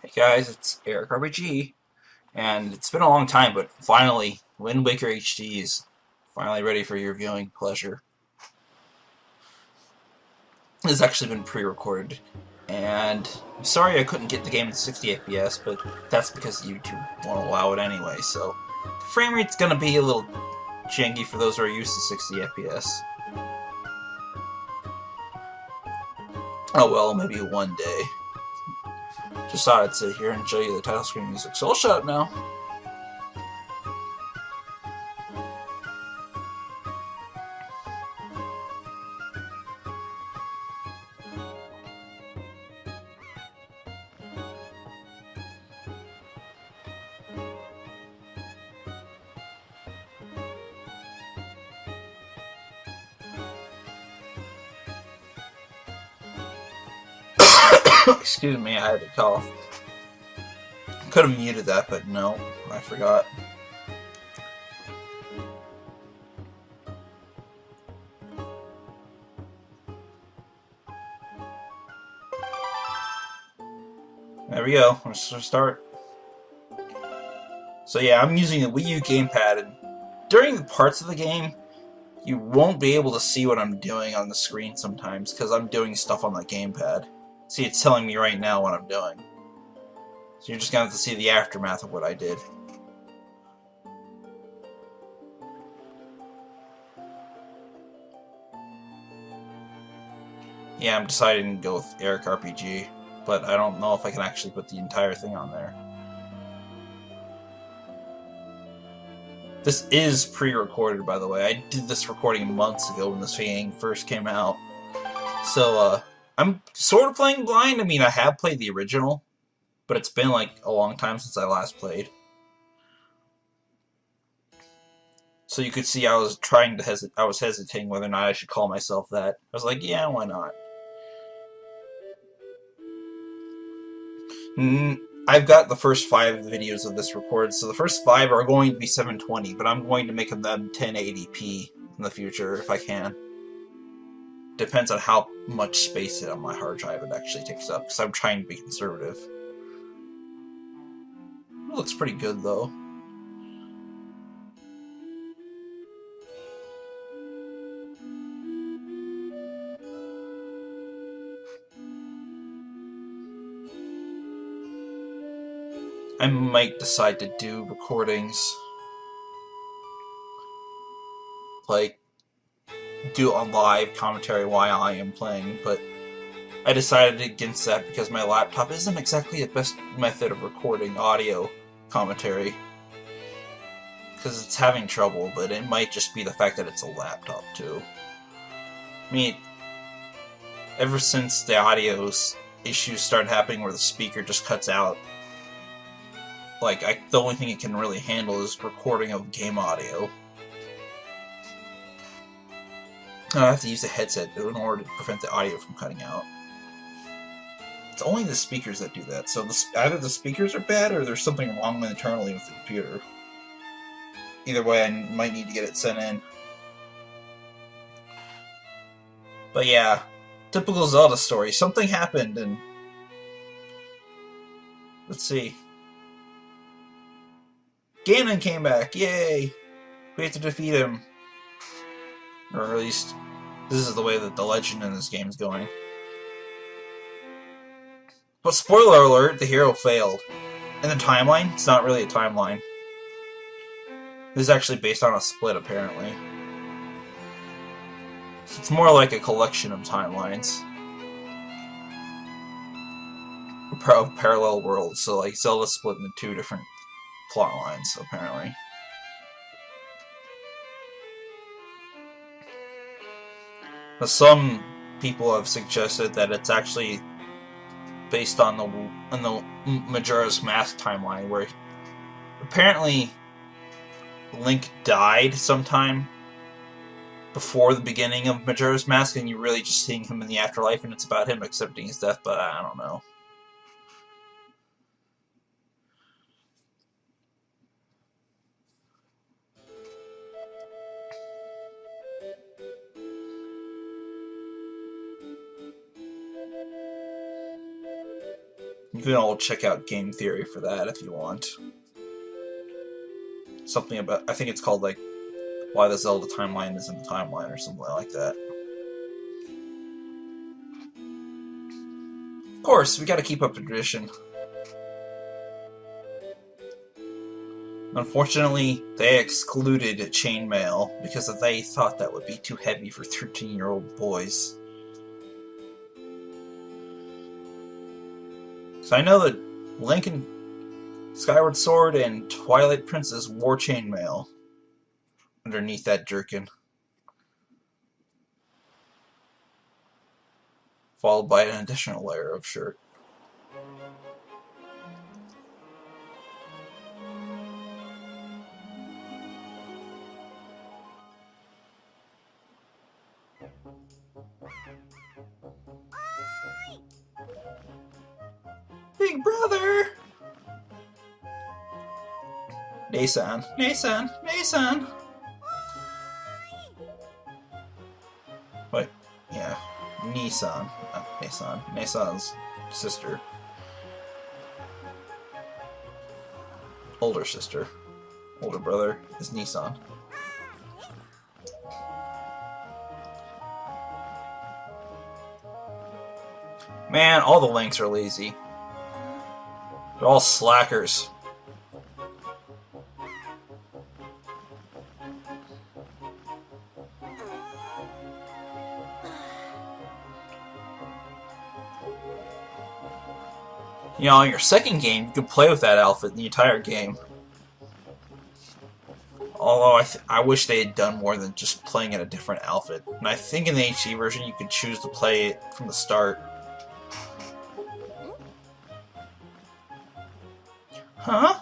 Hey guys, it's Eric RPG, and it's been a long time, but finally, Wind Waker HD is finally ready for your viewing pleasure. It's actually been pre-recorded, and I'm sorry I couldn't get the game in 60 FPS, but that's because YouTube won't allow it anyway, so the frame rate's gonna be a little janky for those who are used to 60 FPS. Oh well, maybe one day. Just thought I'd sit here and show you the title screen music, so I'll shut up now. Excuse me, I had to cough. Could have muted that, but no, I forgot. There we go. Let's start. So yeah, I'm using the Wii U gamepad, and during the parts of the game, you won't be able to see what I'm doing on the screen sometimes, because I'm doing stuff on the gamepad. See, it's telling me right now what I'm doing. So you're just going to have to see the aftermath of what I did. Yeah, I'm deciding to go with Eric RPG, but I don't know if I can actually put the entire thing on there. This is pre-recorded, by the way. I did this recording months ago when this game first came out. So, I'm sort of playing blind. I mean, I have played the original, but it's been like a long time since I last played. So you could see I was trying to I was hesitating whether or not I should call myself that. I was like, yeah, why not? I've got the first 5 videos of this recorded, so the first 5 are going to be 720, but I'm going to make them 1080p in the future if I can. Depends on how much space on my hard drive it actually takes up, because I'm trying to be conservative. It looks pretty good, though. I might decide to do recordings, like, do a live commentary while I am playing, but I decided against that because my laptop isn't exactly the best method of recording audio commentary. Because it's having trouble, but it might just be the fact that it's a laptop, too. I mean, ever since the audio issues started happening where the speaker just cuts out, like, the only thing it can really handle is recording of game audio. I have to use a headset in order to prevent the audio from cutting out. It's only the speakers that do that, so either the speakers are bad or there's something wrong internally with the computer. Either way, I might need to get it sent in. But yeah, typical Zelda story. Something happened and... Let's see. Ganon came back, yay! We have to defeat him. Or at least, this is the way that the legend in this game is going. But spoiler alert, the hero failed. In the timeline, it's not really a timeline. This is actually based on a split, apparently. It's more like a collection of timelines. Of parallel worlds, so like Zelda split into 2 different plot lines, apparently. But some people have suggested that it's actually based on the Majora's Mask timeline, where apparently Link died sometime before the beginning of Majora's Mask, and you're really just seeing him in the afterlife, and it's about him accepting his death, but I don't know. You can all check out game theory for that if you want. Something about, I think it's called like why the Zelda timeline isn't a timeline or something like that. Of course, we gotta keep up the tradition. Unfortunately, they excluded chainmail because they thought that would be too heavy for 13-year-old boys. So I know that Link and Skyward Sword and Twilight Princess wore chainmail underneath that jerkin, followed by an additional layer of shirt. Big brother! Nasan, Nasan, Nasan! Wait, yeah. Nissan, not Nasan. Nasan's sister. Older sister. Older brother is Nissan. Man, all the Links are lazy. They're all slackers. You know, in your second game, you could play with that outfit the entire game. Although I wish they had done more than just playing in a different outfit. And I think in the HD version, you could choose to play it from the start. Huh?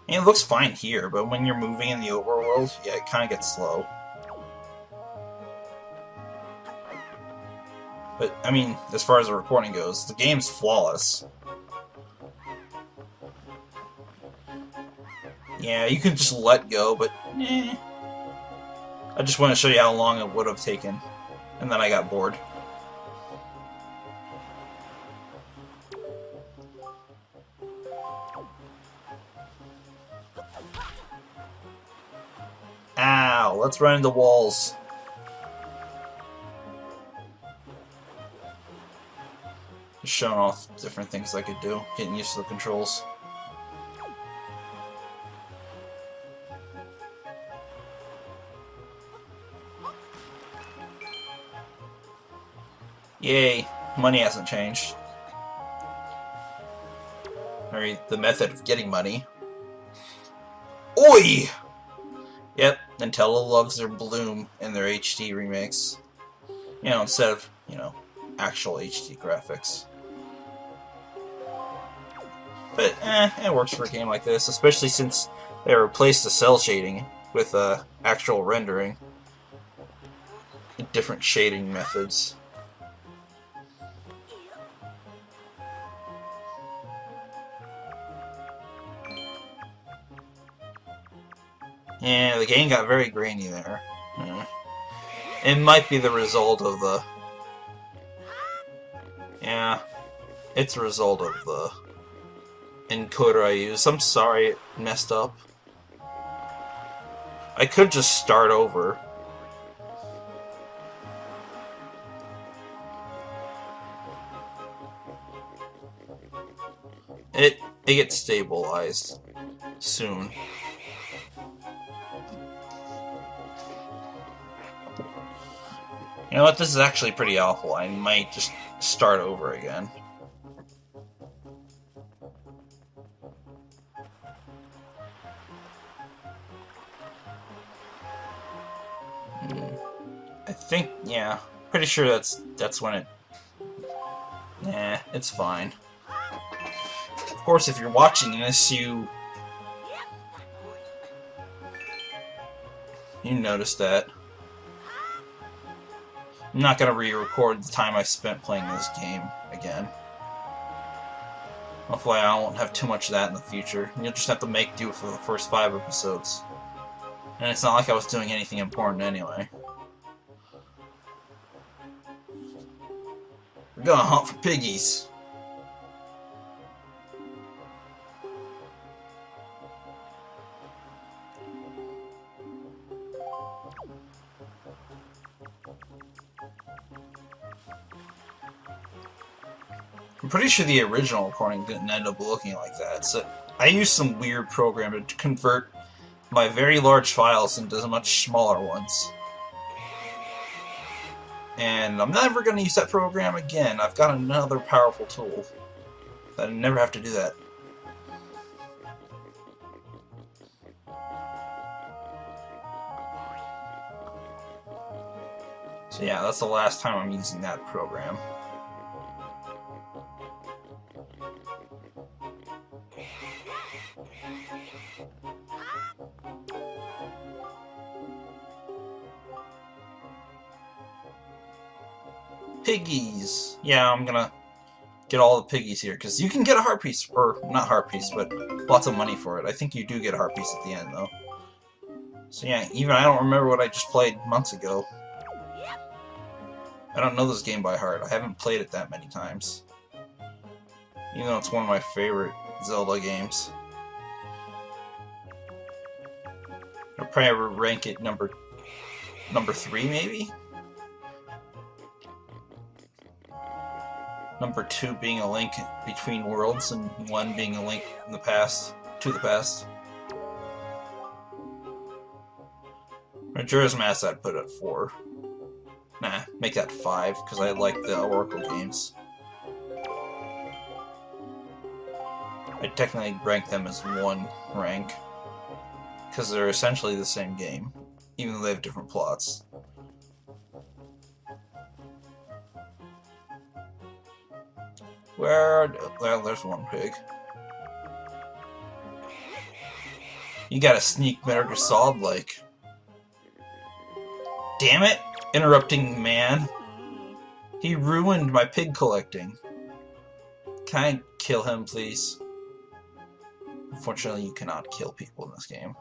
And it looks fine here, but when you're moving in the overworld, yeah, it kind of gets slow. But, I mean, as far as the recording goes, the game's flawless. Yeah, you can just let go, but eh. I just want to show you how long it would have taken, and then I got bored. Ow, let's run into walls. Just showing off different things I could do, getting used to the controls. Yay, money hasn't changed. Or the method of getting money. Oi! Yep, Nintendo loves their bloom in their HD remakes. You know, instead of, you know, actual HD graphics. But, it works for a game like this, especially since they replaced the cell shading with actual rendering. Different shading methods. Yeah, the game got very grainy there. Yeah. It might be the result of the... Yeah, it's a result of the encoder I used. I'm sorry it messed up. I could just start over. It gets stabilized soon. You know what, this is actually pretty awful. I might just start over again. I think, yeah, pretty sure that's when it... Nah, it's fine. Of course, if you're watching this, you notice that. I'm not gonna re-record the time I spent playing this game again. Hopefully I won't have too much of that in the future. You'll just have to make do for the first 5 episodes. And it's not like I was doing anything important anyway. We're gonna hunt for piggies. I'm pretty sure the original recording didn't end up looking like that, so I used some weird program to convert my very large files into much smaller ones. And I'm never going to use that program again. I've got another powerful tool that I never have to do that. So yeah, that's the last time I'm using that program. Piggies! Yeah, I'm gonna get all the piggies here, because you can get a heart piece, or not heart piece, but lots of money for it. I think you do get a heart piece at the end, though. So yeah, even I don't remember what I just played months ago. I don't know this game by heart. I haven't played it that many times. Even though it's one of my favorite Zelda games. I'd probably rank it number 3, maybe? Number 2 being a link between worlds, and 1 being a link in the past, to the past. Majora's Mask I'd put at 4. Nah, make that 5, because I like the Oracle games. I technically rank them as 1 rank, because they're essentially the same game, even though they have different plots. Well, there's one pig. You gotta sneak Metal Solid like. Damn it! Interrupting man. He ruined my pig collecting. Can I kill him, please? Unfortunately, you cannot kill people in this game.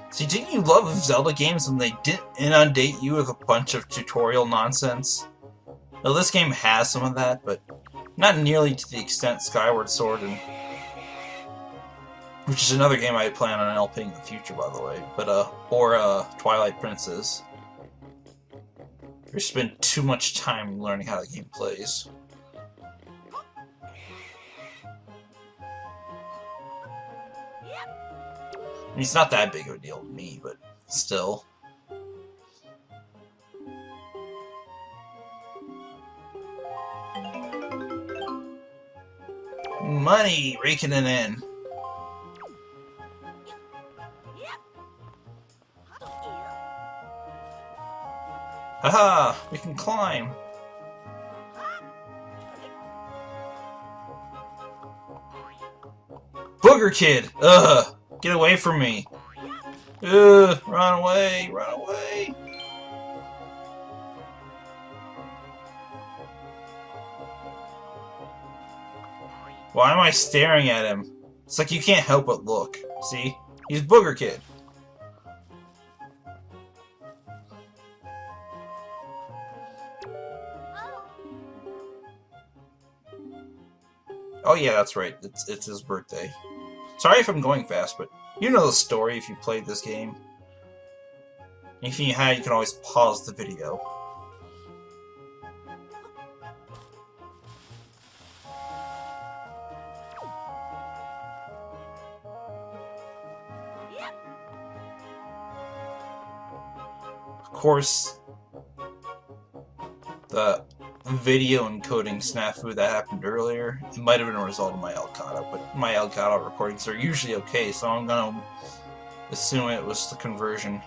See, didn't you love Zelda games when they didn't inundate you with a bunch of tutorial nonsense? Well, this game has some of that, but not nearly to the extent Skyward Sword, and which is another game I plan on LPing in the future, by the way. But or Twilight Princess. You spend too much time learning how the game plays. I mean, it's not that big of a deal to me, but still. Money! Raking it in. Haha! We can climb! Booger Kid! Ugh! Get away from me! Ugh! Run away! Run away! Why am I staring at him? It's like you can't help but look. See? He's Booger Kid. Oh yeah, that's right. It's his birthday. Sorry if I'm going fast, but you know the story if you played this game. If you had, you can always pause the video. Of course, the video encoding snafu that happened earlier, it might have been a result of my Elgato, but my Elgato recordings are usually okay, so I'm gonna assume it was the conversion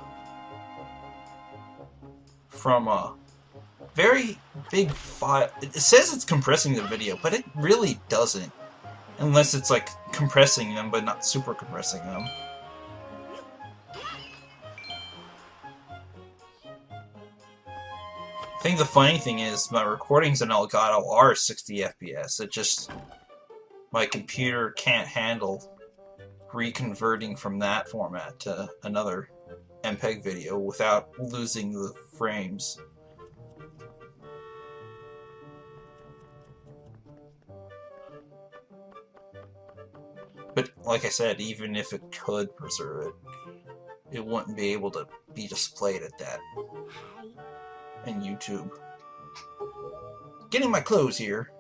from a very big file. It says it's compressing the video, but it really doesn't, unless it's like compressing them but not super compressing them. I think the funny thing is my recordings in Elgato are 60 FPS. It just my computer can't handle reconverting from that format to another MPEG video without losing the frames. But like I said, even if it could preserve it, it wouldn't be able to be displayed at that in YouTube. Getting my clothes here.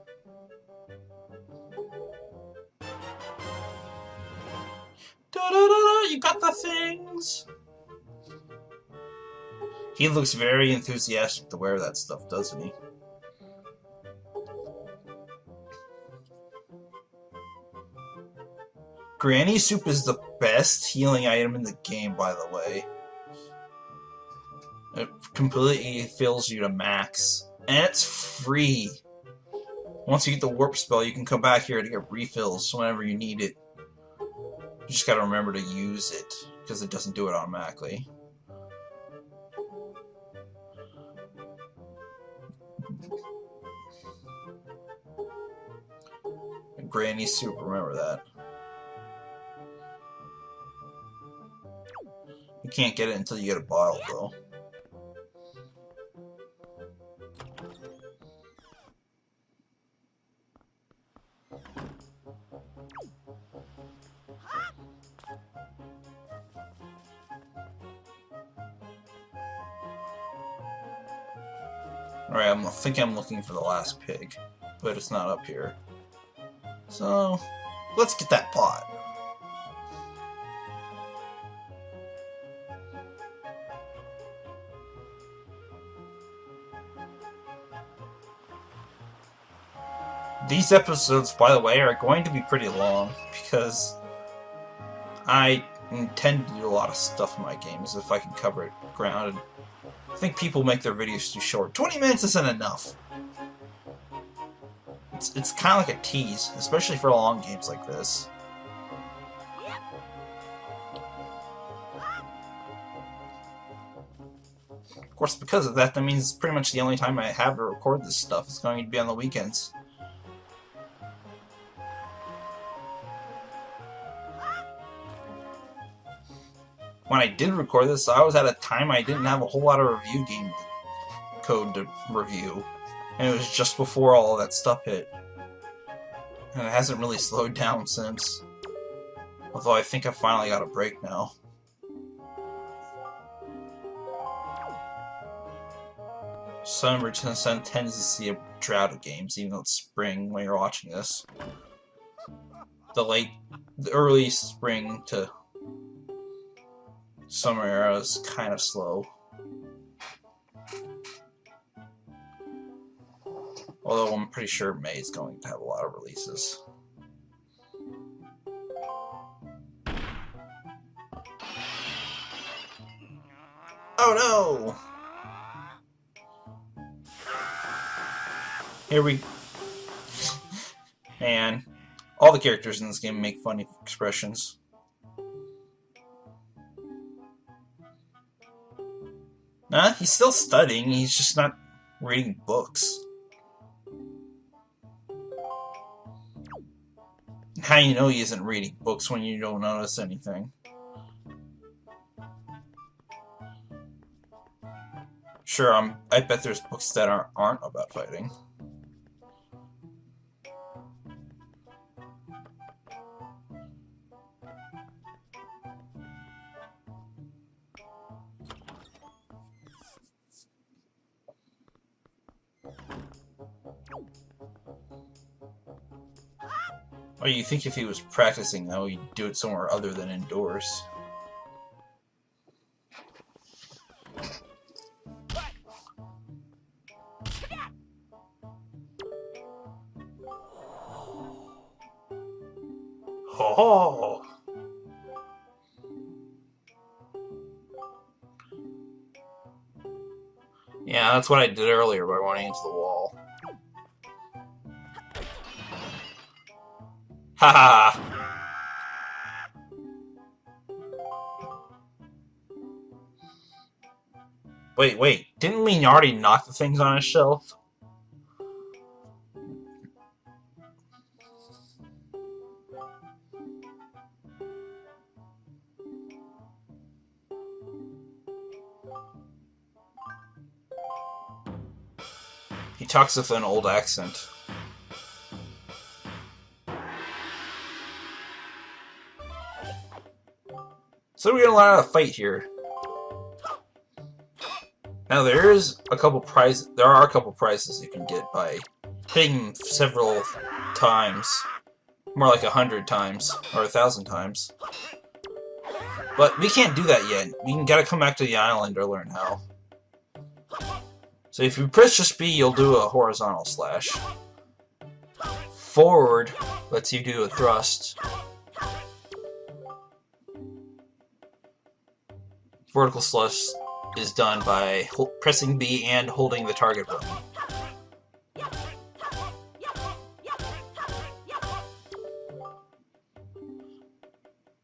Da-da-da-da, you got the things! He looks very enthusiastic to wear that stuff, doesn't he? Granny Soup is the best healing item in the game, by the way. It completely fills you to max. And it's free! Once you get the warp spell, you can come back here to get refills whenever you need it. You just gotta remember to use it, because it doesn't do it automatically. And Granny Soup, remember that. You can't get it until you get a bottle, though. Alright, I think I'm looking for the last pig, but it's not up here. So, let's get that pot. These episodes, by the way, are going to be pretty long, because I intend to do a lot of stuff in my games if I can cover it ground. I think people make their videos too short. 20 minutes isn't enough. It's kind of like a tease, especially for long games like this. Of course, because of that, that means pretty much the only time I have to record this stuff is going to be on the weekends. When I did record this, I was at a time I didn't have a whole lot of review game code to review. And it was just before all of that stuff hit. And it hasn't really slowed down since. Although I think I finally got a break now. Summer tends to see a drought of games, even though it's spring when you're watching this. The early spring to summer era is kind of slow. Although I'm pretty sure May is going to have a lot of releases. Oh no! Here we... Man, all the characters in this game make funny expressions. Nah, he's still studying, he's just not reading books. How do you know he isn't reading books when you don't notice anything? Sure, I bet there's books that aren't about fighting. Well, you think if he was practicing, though, he'd do it somewhere other than indoors. Oh! Yeah, that's what I did earlier by running into the wall. Haha! Wait. Didn't we already knock the things on his shelf? He talks with an old accent. So we're gonna learn how to fight here. Now there are a couple prizes you can get by hitting several times. More like 100 times, or 1,000 times. But we can't do that yet. We gotta come back to the island or learn how. So if you press just B, you'll do a horizontal slash. Forward lets you do a thrust. Vertical slash is done by pressing B and holding the target button.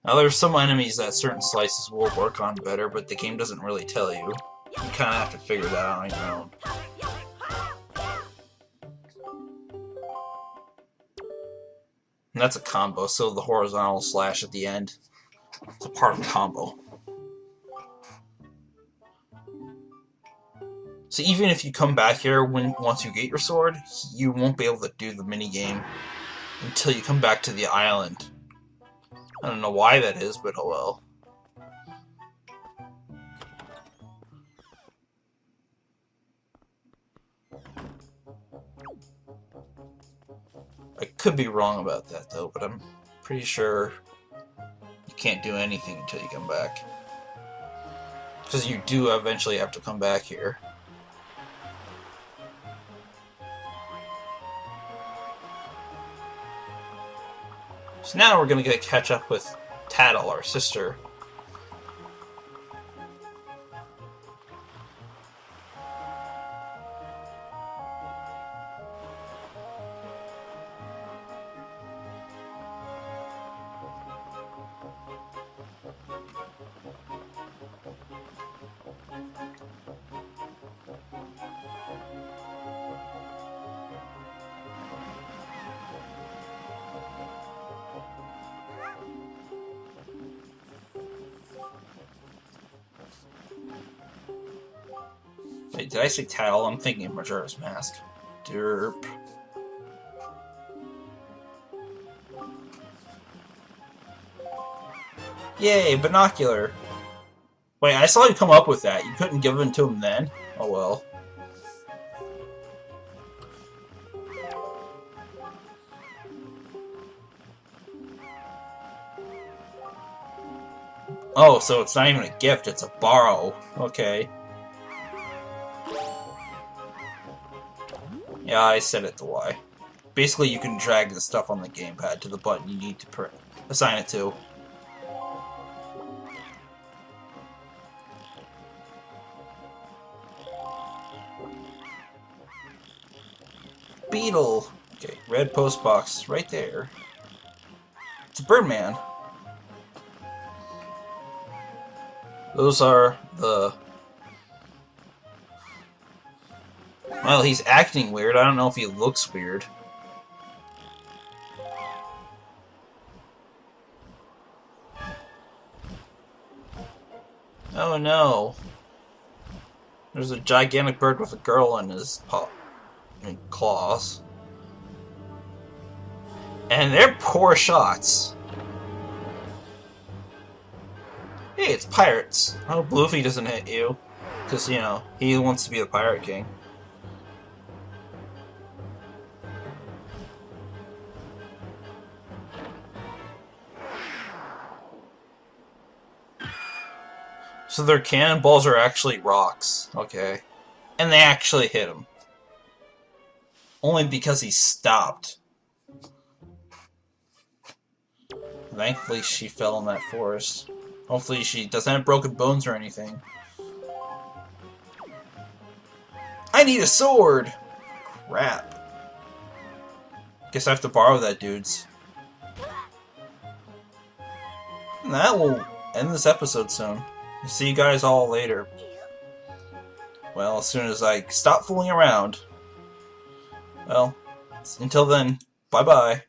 Now there's some enemies that certain slices will work on better, but the game doesn't really tell you. You kind of have to figure that out on your own. And that's a combo, so the horizontal slash at the end is a part of the combo. So even if you come back here once you get your sword, you won't be able to do the minigame until you come back to the island. I don't know why that is, but oh well. I could be wrong about that though, but I'm pretty sure you can't do anything until you come back. Because you do eventually have to come back here. So now we're gonna get to catch up with Tattle, our sister. Wait, did I say Tattle? I'm thinking of Majora's Mask. Derp. Yay, binocular! Wait, I saw you come up with that. You couldn't give it to him then? Oh well. Oh, so it's not even a gift, it's a borrow. Okay. Yeah, I set it to Y. Basically, you can drag the stuff on the gamepad to the button you need to assign it to. Beetle! Okay, red post box, right there. It's Birdman. Those are the... Well, he's acting weird. I don't know if he looks weird. Oh no. There's a gigantic bird with a girl in his claws. And they're poor shots. Hey, it's pirates. I hope Luffy doesn't hit you. Because, you know, he wants to be the Pirate King. So their cannonballs are actually rocks. Okay. And they actually hit him. Only because he stopped. Thankfully she fell in that forest. Hopefully she doesn't have broken bones or anything. I need a sword! Crap. Guess I have to borrow that dude's. And that will end this episode soon. See you guys all later. well, as soon as I stop fooling around. Well, until then, bye-bye.